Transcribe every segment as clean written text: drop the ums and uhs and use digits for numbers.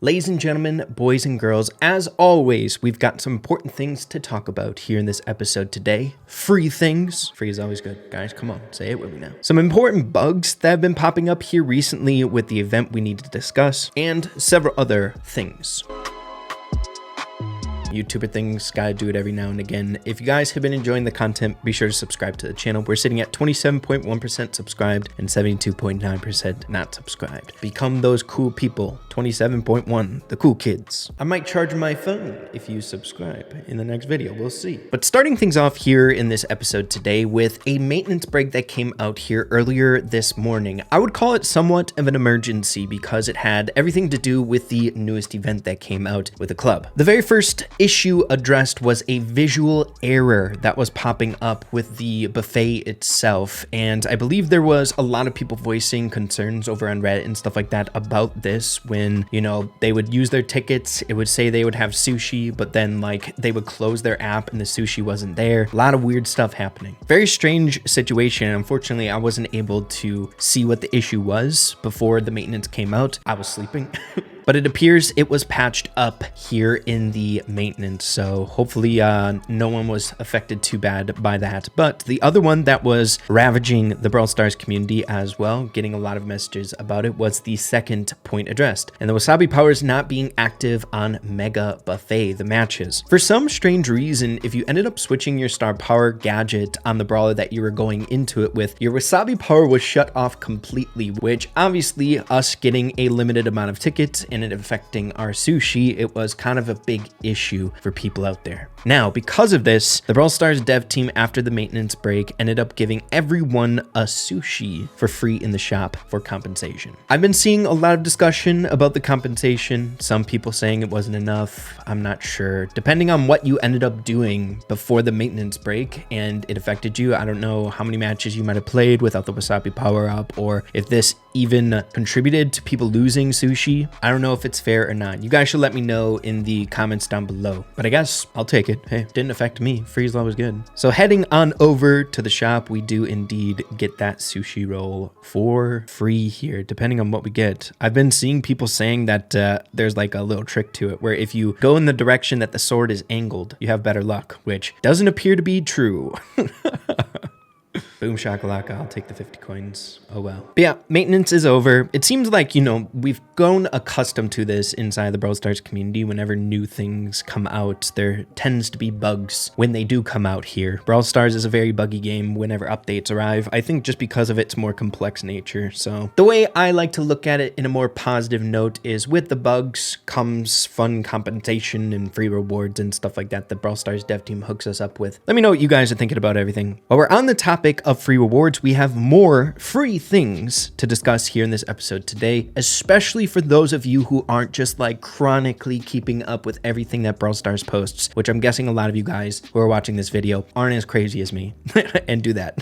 Ladies and gentlemen, boys and girls, as always, we've got some important things to talk about here in this episode today. Free things. Free is always good. Guys, come on, say it with me now. Some important bugs that have been popping up here recently with the event we need to discuss, and several other things. YouTuber things, gotta do it every now and again. If you guys have been enjoying the content, be sure to subscribe to the channel. We're sitting at 27.1% subscribed and 72.9% not subscribed. Become those cool people. 27.1, the cool kids. I might charge my phone if you subscribe in the next video, we'll see. But starting things off here in this episode today with a maintenance break that came out here earlier this morning. I would call it somewhat of an emergency because it had everything to do with the newest event that came out with the club. The very first issue addressed was a visual error that was popping up with the buffet itself, and I believe there was a lot of people voicing concerns over on Reddit and stuff like that about this. When, you know, they would use their tickets, it would say they would have sushi, but then like they would close their app and the sushi wasn't there. A lot of weird stuff happening. Very strange situation. Unfortunately, I wasn't able to see what the issue was before the maintenance came out. I was sleeping. But it appears it was patched up here in the maintenance, so hopefully no one was affected too bad by that. But the other one that was ravaging the Brawl Stars community as well, getting a lot of messages about it, was the second point addressed, and the Wasabi powers not being active on Mega Buffet, the matches. For some strange reason, if you ended up switching your star power gadget on the brawler that you were going into it with, your Wasabi power was shut off completely, which obviously us getting a limited amount of tickets and it affecting our sushi, it was kind of a big issue for people out there. Now, because of this, the Brawl Stars dev team after the maintenance break ended up giving everyone a sushi for free in the shop for compensation. I've been seeing a lot of discussion about the compensation, some people saying it wasn't enough. I'm not sure. Depending on what you ended up doing before the maintenance break and it affected you, I don't know how many matches you might have played without the Wasabi power up, or if this even contributed to people losing sushi. I don't know if it's fair or not. You guys should let me know in the comments down below, but I guess I'll take it. Hey, didn't affect me. Free is always good. So heading on over to the shop, we do indeed get that sushi roll for free here, depending on what we get. I've been seeing people saying that there's like a little trick to it where if you go in the direction that the sword is angled, you have better luck, which doesn't appear to be true. Boom shakalaka, I'll take the 50 coins. Oh well. But yeah, maintenance is over. It seems like, you know, we've grown accustomed to this inside the Brawl Stars community. Whenever new things come out, there tends to be bugs when they do come out here. Brawl Stars is a very buggy game whenever updates arrive. I think just because of its more complex nature. So the way I like to look at it in a more positive note is with the bugs comes fun compensation and free rewards and stuff like that. The Brawl Stars dev team hooks us up with. Let me know what you guys are thinking about everything. While we're on the topic of free rewards, we have more free things to discuss here in this episode today, especially for those of you who aren't just like chronically keeping up with everything that Brawl Stars posts, which I'm guessing a lot of you guys who are watching this video aren't as crazy as me and do that.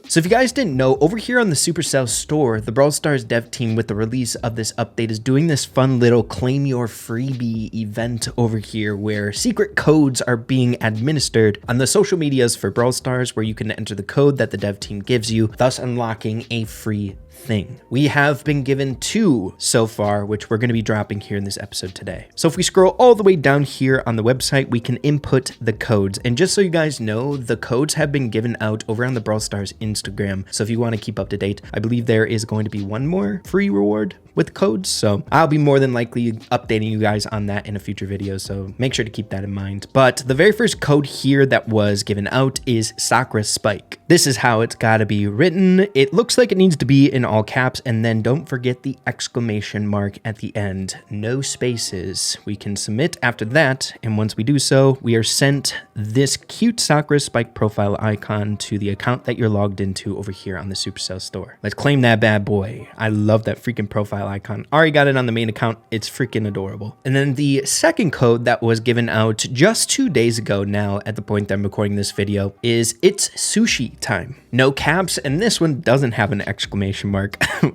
So if you guys didn't know, over here on the Supercell store, the Brawl Stars dev team with the release of this update is doing this fun little claim your freebie event over here where secret codes are being administered on the social medias for Brawl Stars, where you can enter the code that the dev team gives you, thus unlocking a free thing. We have been given 2 so far, which we're going to be dropping here in this episode today. So if we scroll all the way down here on the website, we can input the codes. And just so you guys know, the codes have been given out over on the Brawl Stars Instagram. So if you want to keep up to date, I believe there is going to be one more free reward with codes. So I'll be more than likely updating you guys on that in a future video. So make sure to keep that in mind. But the very first code here that was given out is Sakura Spike. This is how it's got to be written. It looks like it needs to be in all caps, and then don't forget the exclamation mark at the end. No spaces. We can submit after that, and once we do so, we are sent this cute Sakura Spike profile icon to the account that you're logged into over here on the Supercell store. Let's claim that bad boy. I love that freaking profile icon. Already got it on the main account. It's freaking adorable. And then the second code that was given out just 2 days ago now at the point that I'm recording this video is it's sushi time. No caps, and this one doesn't have an exclamation mark.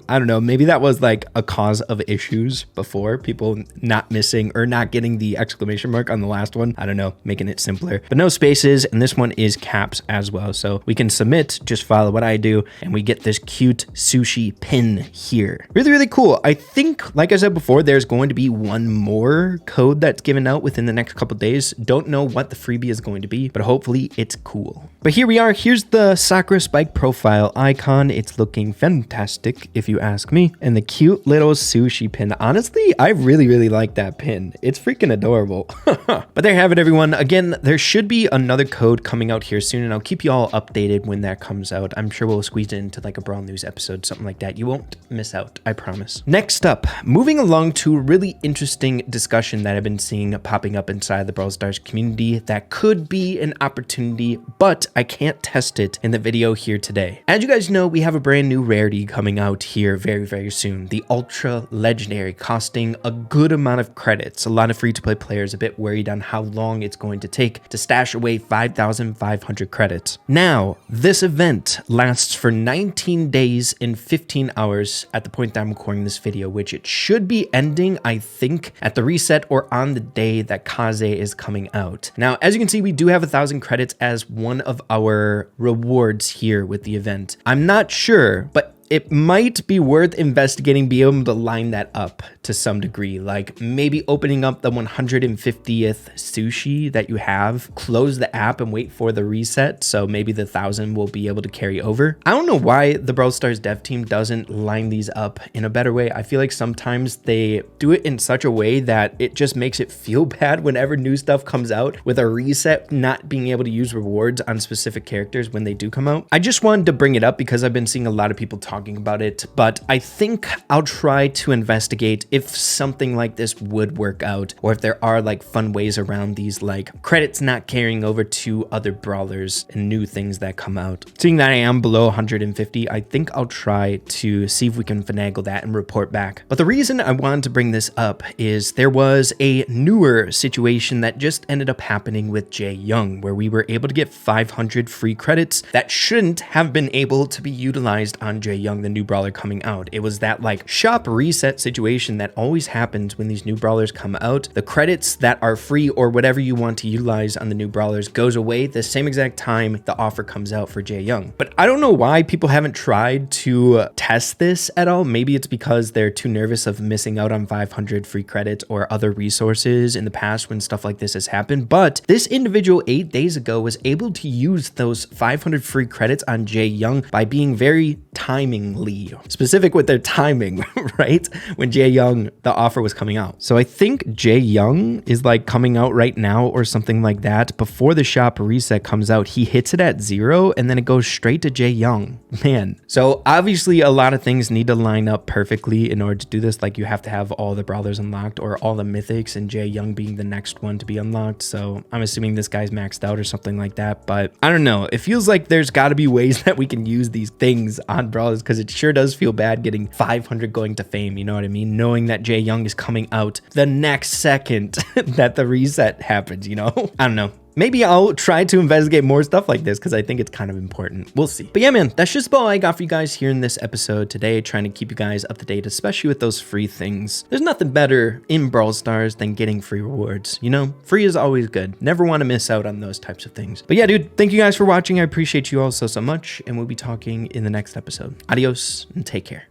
I don't know, maybe that was like a cause of issues before, people not missing or not getting the exclamation mark on the last one. I don't know, making it simpler. but no spaces. And this one is caps as well. So we can submit, just follow what I do, and we get this cute sushi pin here. Really, really cool. I think, like I said before, there's going to be one more code that's given out within the next couple days. Don't know what the freebie is going to be, but hopefully it's cool. But here we are. Here's the Sakura Spike profile icon. It's looking fantastic, if you ask me. And the cute little sushi pin. Honestly, I really, really like that pin. It's freaking adorable. But there you have it, everyone. Again, there should be another code coming out here soon, and I'll keep you all updated when that comes out. I'm sure we'll squeeze it into like a Brawl News episode, something like that. You won't miss out, I promise. Next up, moving along to a really interesting discussion that I've been seeing popping up inside the Brawl Stars community that could be an opportunity, but I can't test it in the video here today. As you guys know, we have a brand new rarity coming out here very, very soon. The Ultra Legendary, costing a good amount of credits. A lot of free-to-play players a bit worried on how long it's going to take to stash away 5,500 credits. Now, this event lasts for 19 days and 15 hours at the point that I'm recording this video, which it should be ending, I think, at the reset or on the day that Kaze is coming out. Now, as you can see, we do have 1,000 credits as one of our rewards here with the event. I'm not sure, but it might be worth investigating, be able to line that up to some degree, like maybe opening up the 150th sushi that you have, close the app and wait for the reset. So maybe the 1,000 will be able to carry over. I don't know why the Brawl Stars dev team doesn't line these up in a better way. I feel like sometimes they do it in such a way that it just makes it feel bad whenever new stuff comes out, with a reset not being able to use rewards on specific characters when they do come out. I just wanted to bring it up because I've been seeing a lot of people talking about it, but I think I'll try to investigate if something like this would work out, or if there are like fun ways around these, like credits not carrying over to other brawlers and new things that come out. Seeing that I am below 150, I think I'll try to see if we can finagle that and report back. But the reason I wanted to bring this up is there was a newer situation that just ended up happening with Jae Young, where we were able to get 500 free credits that shouldn't have been able to be utilized on Jae Young, the new brawler coming out. It was that like shop reset situation that always happens when these new brawlers come out. The credits that are free or whatever you want to utilize on the new brawlers goes away the same exact time the offer comes out for Jae Young. But I don't know why people haven't tried to test this at all. Maybe it's because they're too nervous of missing out on 500 free credits or other resources in the past when stuff like this has happened. But this individual 8 days ago was able to use those 500 free credits on Jae Young by being very timingly specific with their timing, right? When Jae Young, the offer was coming out. So I think Jae Young is like coming out right now or something like that. Before the shop reset comes out, he hits it at 0 and then it goes straight to Jae Young. Man. So obviously a lot of things need to line up perfectly in order to do this. Like you have to have all the brawlers unlocked or all the mythics, and Jae Young being the next one to be unlocked. So I'm assuming this guy's maxed out or something like that. But I don't know. It feels like there's got to be ways that we can use these things on brawlers, because it sure does feel bad getting 500 going to fame, you know what I mean? Knowing that Jae Young is coming out the next second that the reset happens, you know? I don't know. Maybe I'll try to investigate more stuff like this because I think it's kind of important. We'll see. But yeah, man, that's just all I got for you guys here in this episode today, trying to keep you guys up to date, especially with those free things. There's nothing better in Brawl Stars than getting free rewards. You know, free is always good. Never want to miss out on those types of things. But yeah, dude, thank you guys for watching. I appreciate you all so much, and we'll be talking in the next episode. Adios and take care.